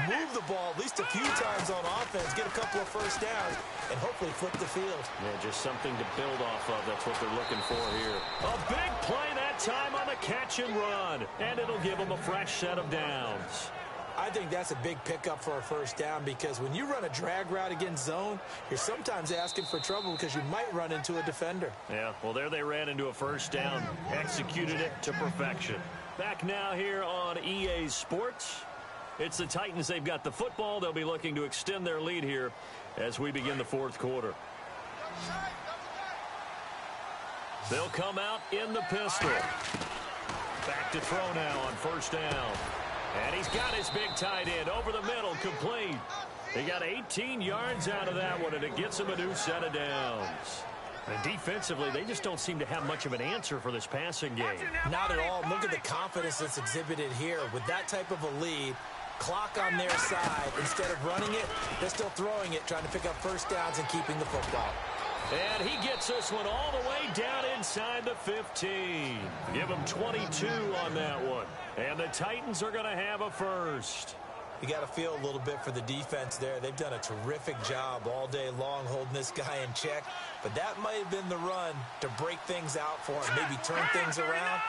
move the ball at least a few times on offense, get a couple of first downs, and hopefully flip the field. Yeah, just something to build off of. That's what they're looking for here. A big play that time on the catch and run, and it'll give them a fresh set of downs. I think that's a big pickup for a first down because when you run a drag route against zone, you're sometimes asking for trouble because you might run into a defender. Yeah, well, there they ran into a first down, executed it to perfection. Back now here on EA Sports. It's the Titans. They've got the football. They'll be looking to extend their lead here as we begin the 4th quarter. They'll come out in the pistol. Back to throw now on first down. And he's got his big tight end over the middle, complete. He got 18 yards out of that one, and it gets him a new set of downs. And defensively, they just don't seem to have much of an answer for this passing game. Not at all. Look at the confidence that's exhibited here. With that type of a lead, clock on their side, instead of running it, they're still throwing it, trying to pick up first downs and keeping the football. And he gets this one all the way down inside the 15. Give him 22 on that one. And the Titans are going to have a first. You got to feel a little bit for the defense there. They've done a terrific job all day long holding this guy in check. But that might have been the run to break things out for him, maybe turn things around.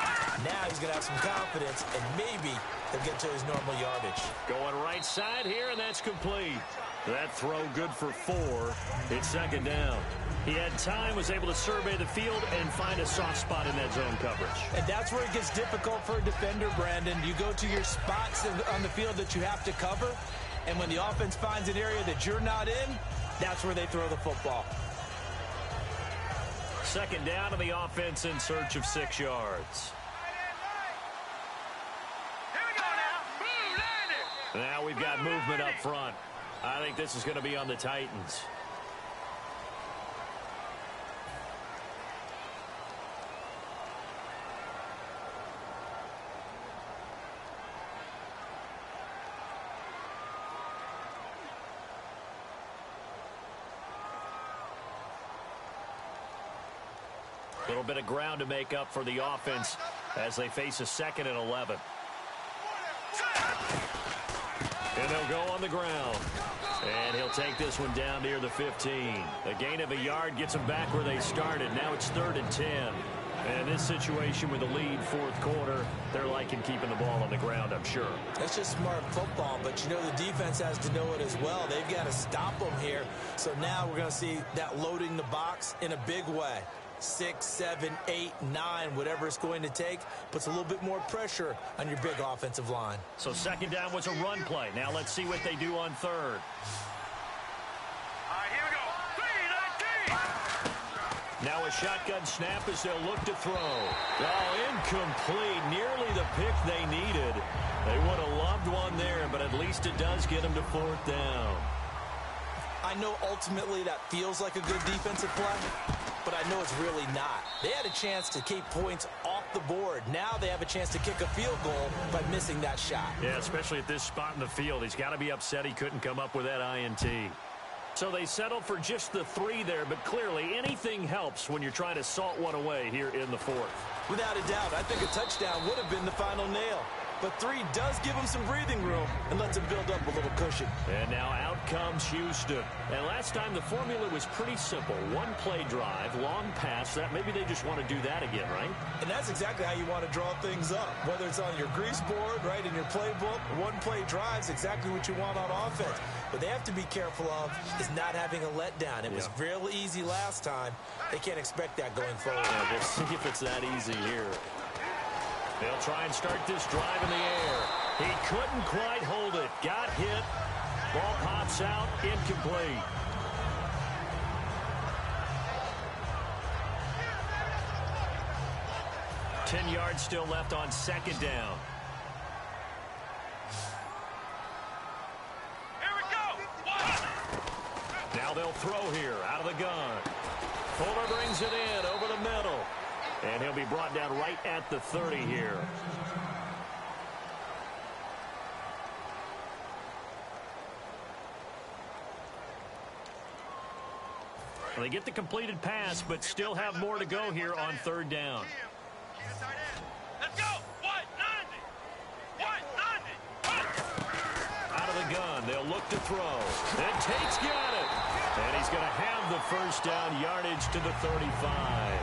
Now he's going to have some confidence, and maybe he'll get to his normal yardage. Going right side here, and that's complete. That throw good for 4. It's second down. He had time, was able to survey the field and find a soft spot in that zone coverage. And that's where it gets difficult for a defender, Brandon. You go to your spots on the field that you have to cover, and when the offense finds an area that you're not in, that's where they throw the football. Second down to the offense in search of 6 yards. Here we go now. Boom, landed. Now we've got movement up front. I think this is going to be on the Titans. A little bit of ground to make up for the offense as they face a 2nd and 11. And they'll go on the ground. And he'll take this one down near the 15. A gain of a yard gets them back where they started. Now it's 3rd and 10. And this situation with the lead 4th quarter, they're liking keeping the ball on the ground, I'm sure. That's just smart football, but you know the defense has to know it as well. They've got to stop them here. So now we're going to see that loading the box in a big way. 6, 7, 8, 9, whatever it's going to take, puts a little bit more pressure on your big offensive line. So second down was a run play. Now let's see what they do on 3rd. All right, here we go. 3-19. Now a shotgun snap as they'll look to throw. Oh, incomplete. Nearly the pick they needed. They would have loved one there, but at least it does get them to 4th down. I know ultimately that feels like a good defensive play, but I know it's really not. They had a chance to keep points off the board. Now they have a chance to kick a field goal by missing that shot. Yeah, especially at this spot in the field. He's got to be upset he couldn't come up with that INT. So they settled for just the 3 there, but clearly anything helps when you're trying to salt one away here in the 4th. Without a doubt, I think a touchdown would have been the final nail. But 3 does give them some breathing room and lets them build up a little cushion. And now out comes Houston. And last time the formula was pretty simple. 1 play drive, long pass. That maybe they just want to do that again, right? And that's exactly how you want to draw things up. Whether it's on your grease board, right, in your playbook, 1 play drive's exactly what you want on offense. What they have to be careful of is not having a letdown. It was real easy last time. They can't expect that going forward. Yeah, we'll see if it's that easy here. They'll try and start this drive in the air. He couldn't quite hold it. Got hit. Ball pops out. Incomplete. Ten yards still left on second down. Here we go. Now they'll throw here out of the gun. Fuller brings it in over the middle. And he'll be brought down right at the 30 here. Well, they get the completed pass, but still have more to go here on 3rd down. Let's go. 190. 190. Out of the gun, they'll look to throw. And Tate's got it. And he's going to have the first down yardage to the 35.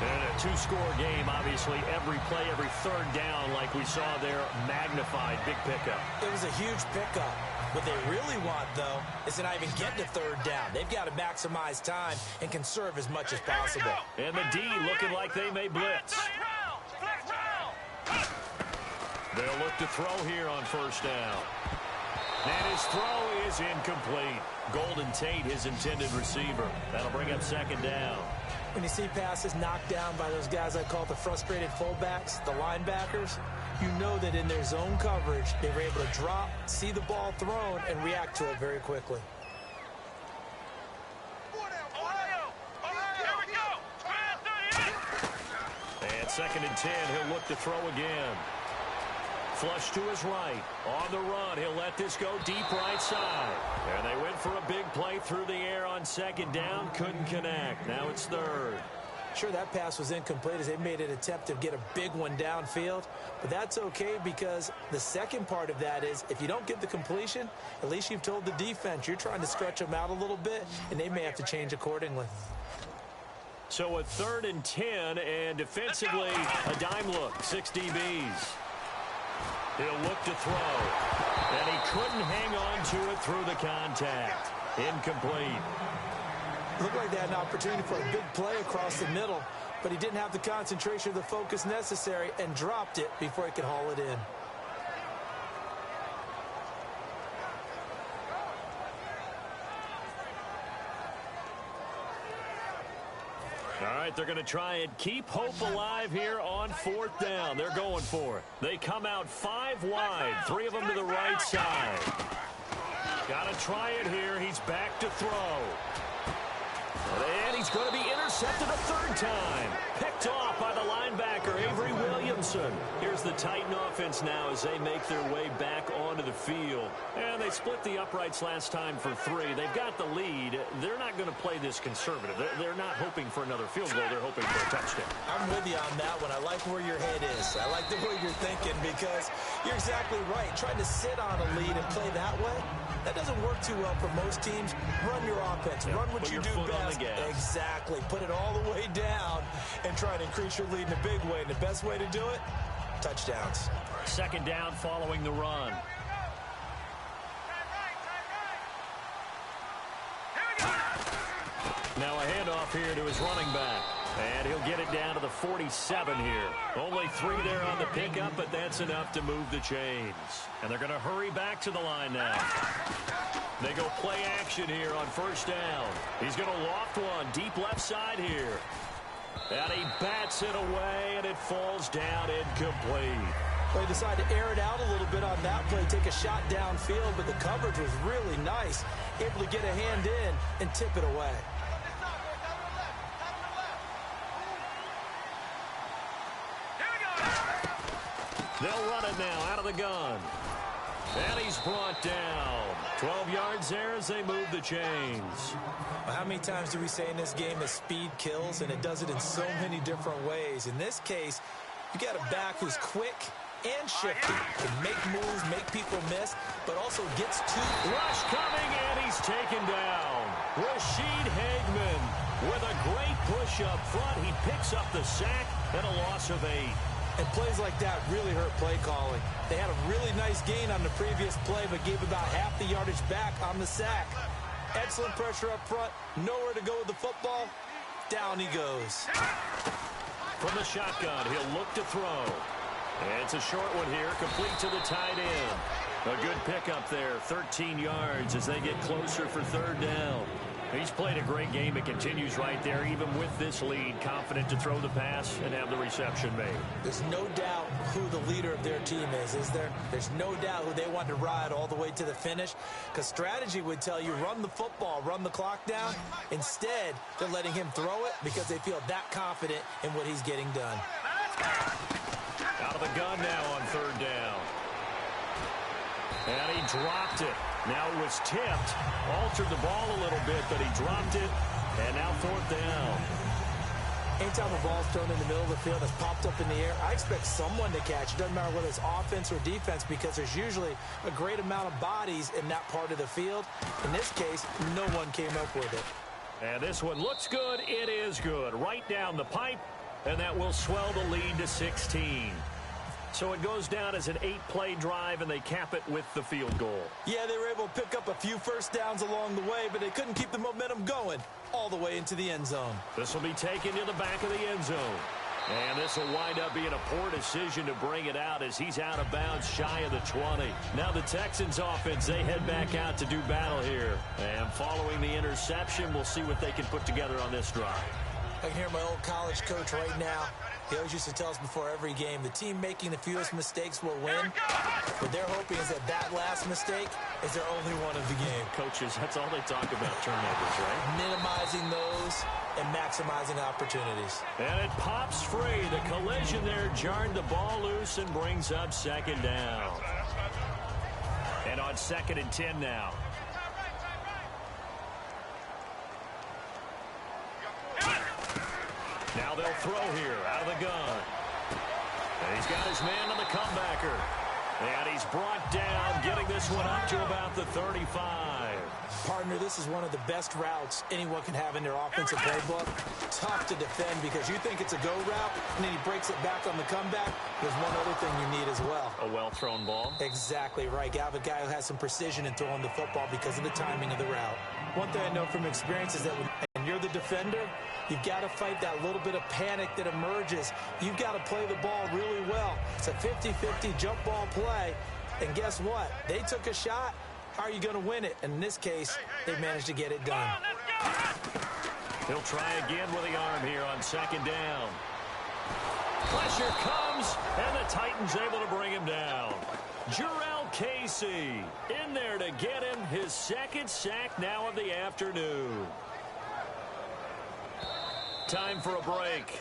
And a 2-score game, obviously, every play, every 3rd down, like we saw there, magnified, big pickup. It was a huge pickup. What they really want, though, is to not even get to 3rd down. They've got to maximize time and conserve as much as possible. And the D looking like they may blitz. They'll look to throw here on 1st down. And his throw is incomplete. Golden Tate, his intended receiver. That'll bring up 2nd down. When you see passes knocked down by those guys I call the frustrated fullbacks, the linebackers, you know that in their zone coverage, they were able to drop, see the ball thrown, and react to it very quickly. And 2nd and 10, he'll look to throw again. Flush to his right. On the run, he'll let this go deep right side. And they went for a big play through the air on 2nd down. Couldn't connect. Now it's 3rd. Sure, that pass was incomplete as they made an attempt to get a big one downfield, but that's okay because the second part of that is if you don't get the completion, at least you've told the defense you're trying to stretch them out a little bit, and they may have to change accordingly. So a 3rd and 10, and defensively, a dime look, 6 DBs. He'll look to throw, and he couldn't hang on to it through the contact. Incomplete. Looked like they had an opportunity for a big play across the middle, but he didn't have the concentration or the focus necessary and dropped it before he could haul it in. All right, they're going to try and keep hope alive here on 4th down. They're going for it. They come out 5 wide, 3 of them to the right side. Got to try it here. He's back to throw. And he's going to be intercepted a 3rd time. Picked off by the linebacker, Avery Williamson. Here's the Titan offense now as they make their way back onto the field. And they split the uprights last time for 3. They've got the lead. They're not going to play this conservative. They're not hoping for another field goal. They're hoping for a touchdown. I'm with you on that one. I like where your head is. I like the way you're thinking because you're exactly right. Trying to sit on a lead and play that way, that doesn't work too well for most teams. Run your offense. Run what you do best. Exactly. Put it all the way down and try to increase your lead in a big way. And the best way to do it, touchdowns. 2nd down following the run. Now a handoff here to his running back. And he'll get it down to the 47 here. Only 3 there on the pickup, but that's enough to move the chains. And they're going to hurry back to the line now. They go play action here on 1st down. He's going to loft one deep left side here. And he bats it away, and it falls down incomplete. They decided to air it out a little bit on that play, take a shot downfield, but the coverage was really nice. Able to get a hand in and tip it away. They'll run it now out of the gun. And he's brought down. 12 yards there as they move the chains. How many times do we say in this game that speed kills, and it does it in so many different ways? In this case, you got a back who's quick and shifty, can make moves, make people miss, but also gets to. Rush coming, and he's taken down. Rashid Hageman with a great push up front. He picks up the sack and a loss of 8. And plays like that really hurt play calling. They had a really nice gain on the previous play, but gave about half the yardage back on the sack. Excellent pressure up front. Nowhere to go with the football. Down he goes. From the shotgun, he'll look to throw. And it's a short one here, complete to the tight end. A good pickup there, 13 yards as they get closer for 3rd down. He's played a great game. It continues right there, even with this lead, confident to throw the pass and have the reception made. There's no doubt who the leader of their team is there? There's no doubt who they want to ride all the way to the finish, because strategy would tell you run the football, run the clock down. Instead, they're letting him throw it because they feel that confident in what he's getting done. Out of the gun now on 3rd down. And he dropped it. Now it was tipped. Altered the ball a little bit, but he dropped it. And now 4th down. Anytime a ball's thrown in the middle of the field that's popped up in the air, I expect someone to catch. It doesn't matter whether it's offense or defense because there's usually a great amount of bodies in that part of the field. In this case, no one came up with it. And this one looks good. It is good. Right down the pipe. And that will swell the lead to 16. So it goes down as an 8-play drive, and they cap it with the field goal. Yeah, they were able to pick up a few first downs along the way, but they couldn't keep the momentum going all the way into the end zone. This will be taken to the back of the end zone. And this will wind up being a poor decision to bring it out as he's out of bounds shy of the 20. Now the Texans offense, they head back out to do battle here. And following the interception, we'll see what they can put together on this drive. I can hear my old college coach right now. He always used to tell us before every game, the team making the fewest mistakes will win. What they're hoping is that that last mistake is their only one of the game. Coaches, that's all they talk about, turnovers, right? Minimizing those and maximizing opportunities. And it pops free. The collision there jarred the ball loose and brings up 2nd down. And on 2nd and 10 now. Now Now they'll throw here out of the gun. And he's got his man on the comebacker. And he's brought down, getting this one up to about the 35. Partner, this is one of the best routes anyone can have in their offensive playbook. Tough to defend because you think it's a go route, and then he breaks it back on the comeback. There's one other thing you need as well. A well-thrown ball. Exactly right. You have a guy who has some precision in throwing the football because of the timing of the route. One thing I know from experience is that when you're the defender, you've got to fight that little bit of panic that emerges. You've got to play the ball really well. It's a 50-50 jump ball play. And guess what? They took a shot. How are you going to win it? And in this case, they managed to get it done. He'll try again with the arm here on second down. Pressure comes, and the Titans able to bring him down. Jarrell Casey in there to get him his second sack now of the afternoon. Time for a break.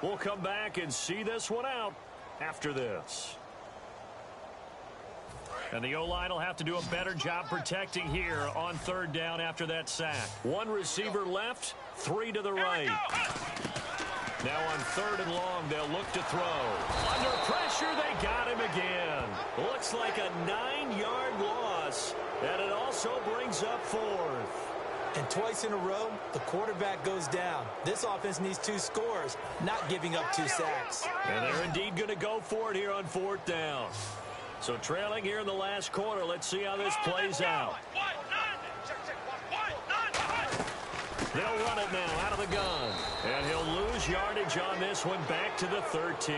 We'll come back and see this one out after this. And the O-line will have to do a better job protecting here on third down after that sack. One receiver left, three to the right. Now on third and long, they'll look to throw. Under pressure, they got him again. Looks like a 9-yard loss, and it also brings up fourth. And twice in a row, the quarterback goes down. This offense needs 2 scores, not giving up 2 sacks. And they're indeed going to go for it here on fourth down. So trailing here in the last quarter, let's see how this plays out. They'll run it now out of the gun. And he'll lose yardage on this one back to the 13.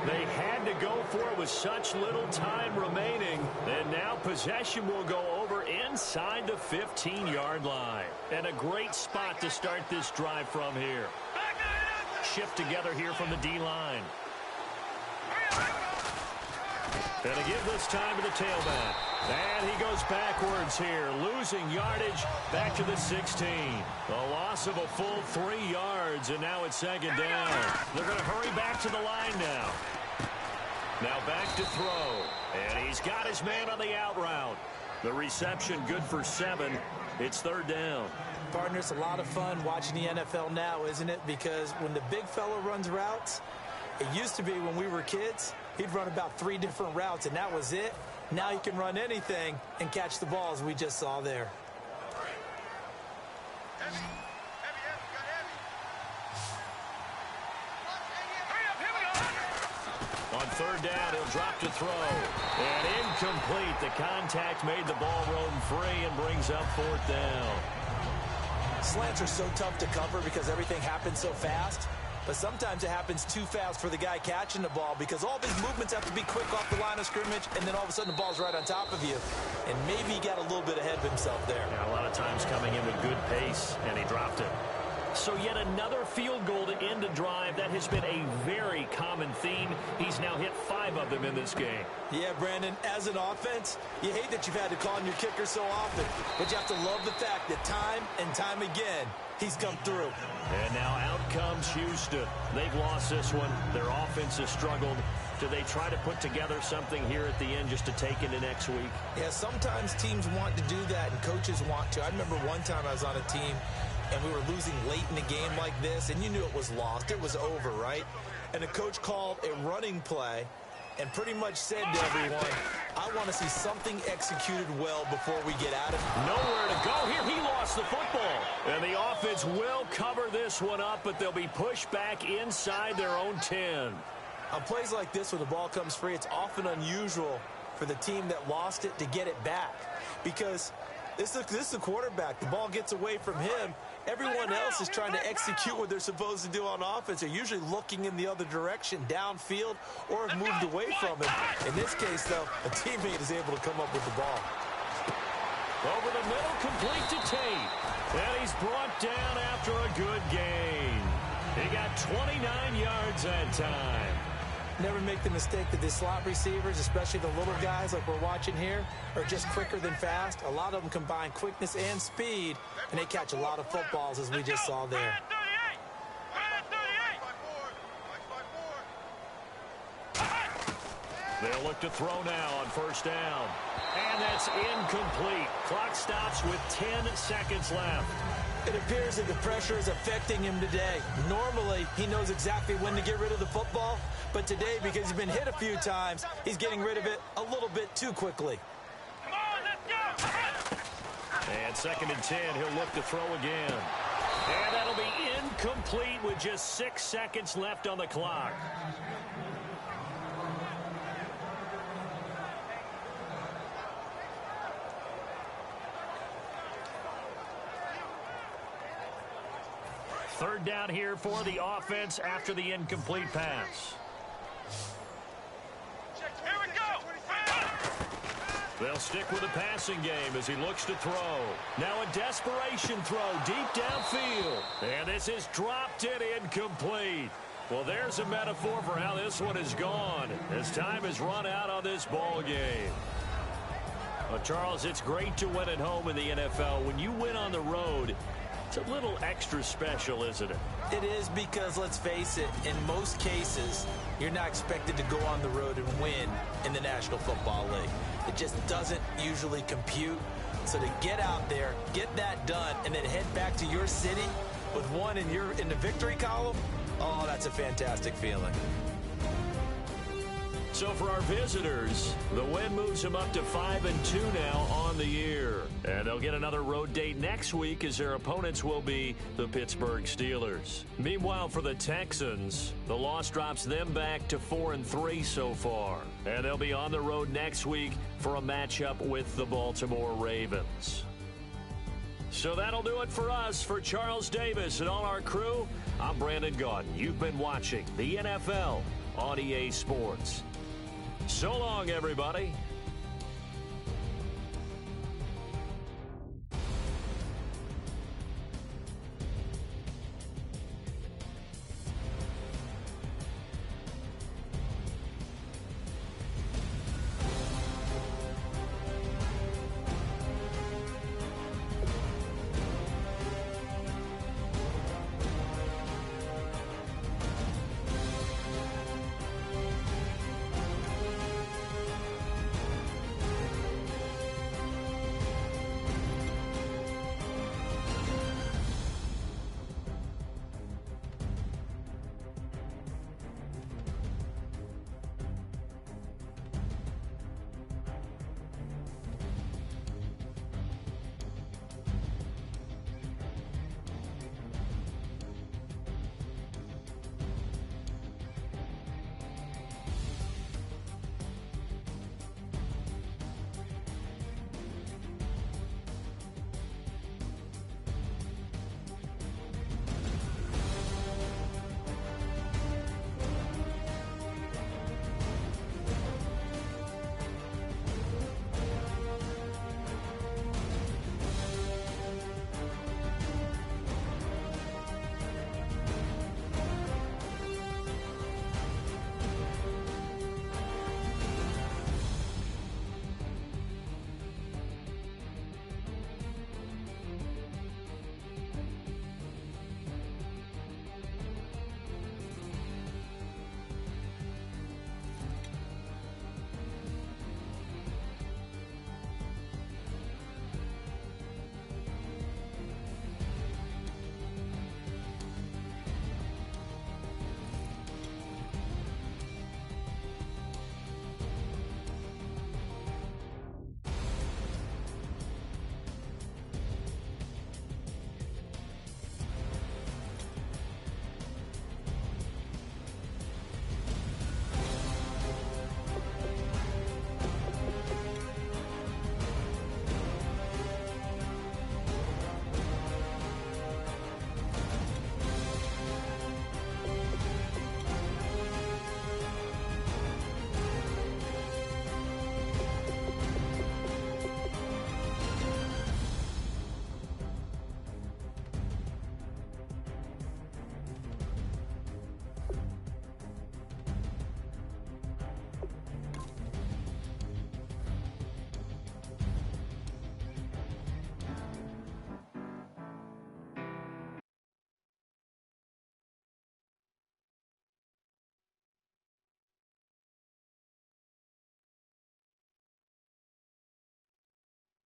They had to go for it with such little time remaining. And now possession will go over inside the 15-yard line. And a great spot to start this drive from here. Shift together here from the D-line. And to give this time to the tailback. And he goes backwards here, losing yardage back to the 16. A loss of a full 3 yards, and now it's second down. They're going to hurry back to the line now. Now back to throw. And he's got his man on the out route. The reception good for 7. It's third down. Partner, it's a lot of fun watching the NFL now, isn't it? Because when the big fella runs routes, it used to be when we were kids, he'd run about 3 different routes, and that was it. Now he can run anything and catch the balls we just saw there. On third down, he'll drop to throw. And incomplete. The contact made the ball roam free and brings up fourth down. Slants are so tough to cover because everything happens so fast. But sometimes it happens too fast for the guy catching the ball because all of his movements have to be quick off the line of scrimmage, and then all of a sudden the ball's right on top of you. And maybe he got a little bit ahead of himself there. Yeah, a lot of times coming in with good pace, and he dropped it. So yet another field goal to end a drive. That has been a very common theme. He's now hit 5 of them in this game. Yeah, Brandon, as an offense, you hate that you've had to call on your kicker so often, but you have to love the fact that time and time again, he's come through. And now out comes Houston. They've lost this one. Their offense has struggled. Do they try to put together something here at the end just to take into next week? Yeah, sometimes teams want to do that and coaches want to. I remember one time I was on a team and we were losing late in a game like this, and you knew it was lost. It was over, right? And the coach called a running play and pretty much said to everyone, I want to see something executed well before we get out of it. Nowhere to go here. He lost the football. And the offense will cover this one up, but they'll be pushed back inside their own 10. On plays like this, when the ball comes free, it's often unusual for the team that lost it to get it back. Because this is the quarterback. The ball gets away from him. Everyone else is trying to execute what they're supposed to do on offense. They're usually looking in the other direction, downfield, or have moved away from him. In this case, though, a teammate is able to come up with the ball. Over the middle, complete to Tate. And he's brought down after a good gain. He got 29 yards that time. Never make the mistake that the slot receivers, especially the little guys like we're watching here, are just quicker than fast. A lot of them combine quickness and speed, and they catch a lot of footballs, as we just saw there. They'll look to throw now on first down. And that's incomplete. Clock stops with 10 seconds left. It appears that the pressure is affecting him today. Normally, he knows exactly when to get rid of the football, but today, because he's been hit a few times, he's getting rid of it a little bit too quickly. Come on, let's go! And 2nd and 10, he'll look to throw again. And that'll be incomplete with just 6 seconds left on the clock. Third down here for the offense after the incomplete pass. Here we go! They'll stick with the passing game as he looks to throw. Now a desperation throw deep downfield. And this is dropped and incomplete. Well, there's a metaphor for how this one is gone as time has run out on this ball game. Well, Charles, it's great to win at home in the NFL. When you win on the road, it's a little extra special, isn't it? It is, because, let's face it, in most cases, you're not expected to go on the road and win in the National Football League. It just doesn't usually compute. So to get out there, get that done, and then head back to your city with one in the victory column, oh, that's a fantastic feeling. So for our visitors, the win moves them up to 5-2 now on the year. And they'll get another road date next week as their opponents will be the Pittsburgh Steelers. Meanwhile, for the Texans, the loss drops them back to 4-3 so far. And they'll be on the road next week for a matchup with the Baltimore Ravens. So that'll do it for us. For Charles Davis and all our crew, I'm Brandon Gaudin. You've been watching the NFL on EA Sports. So long, everybody.